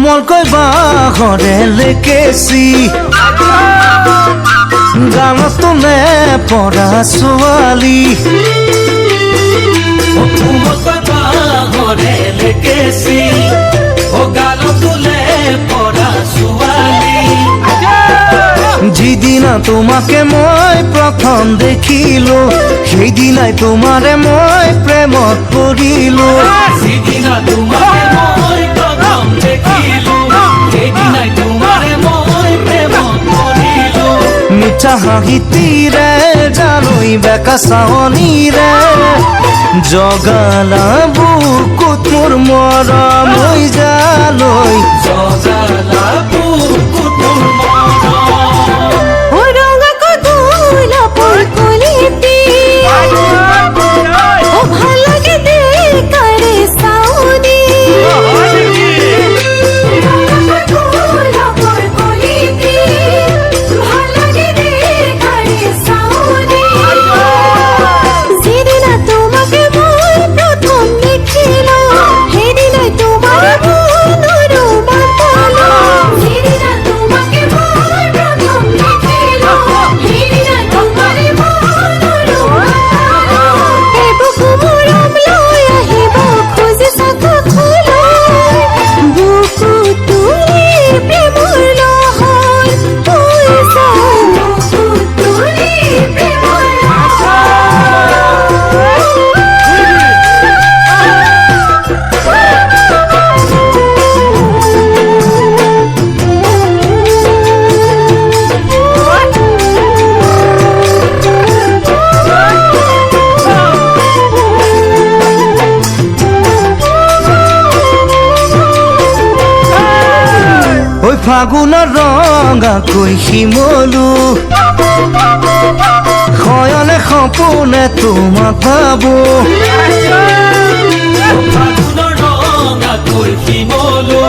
কোমলকৈ বাঁহৰে লেকেচি গানত তোলে পৰা ছোৱালী কোমলকৈ বাঁহৰে লেকেচি গানত তোলে পৰা ছোৱালী যিদিনা তোমাকে মই প্ৰথম দেখিলো সেইদিনাই তোমাৰে মই প্ৰেমত পৰিলো যিদিনা তোমাকে মই প্ৰথম দেখিলো সেইদিনাই তোমাৰে মই প্ৰেমত পৰিলো মিঠা হাঁহিতিৰে জানৈ বেকা চাৱনীৰে জগালা বুকুত মোৰ মৰম হৈ যালৈ জগালা বুকুত মোৰ মৰম ফাগুনৰ ৰঙাকৈ শিমলু শয়নে সপোনে তোমাক ভাবো ফাগুনৰ ৰঙাকৈ শিমলু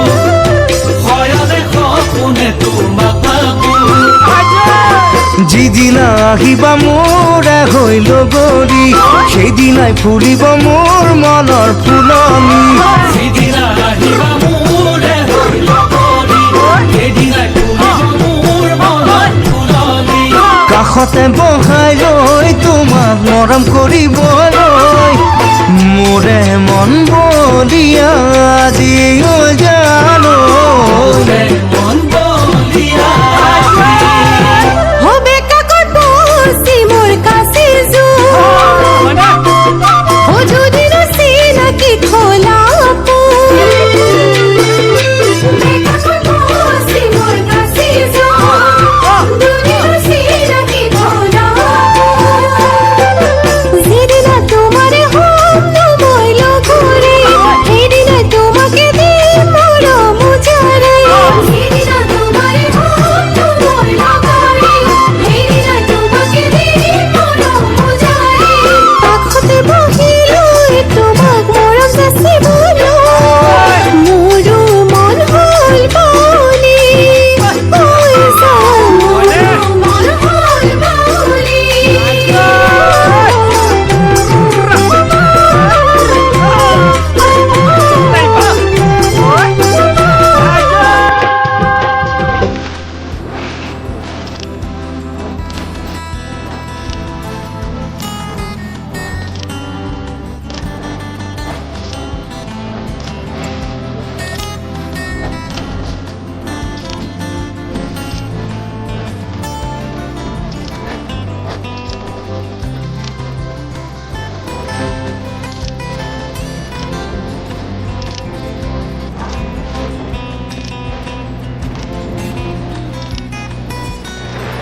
শয়নে সপোনে তোমাক ভাবো যিদিনা আহিবা মোৰে হৈ লগৰী সেইদিনাই ফুলিব মোৰ মনৰ ফুলনি যিদিনা আহিবা মোৰে হৈ লগৰী সেইদিনাই ফুলিব মোৰ মনৰ ফুলনি কাষতে বহাই লৈ তোমাক মৰম কৰিবলৈ মোৰে মন বলিয়া আজি জানো মন বলিয়া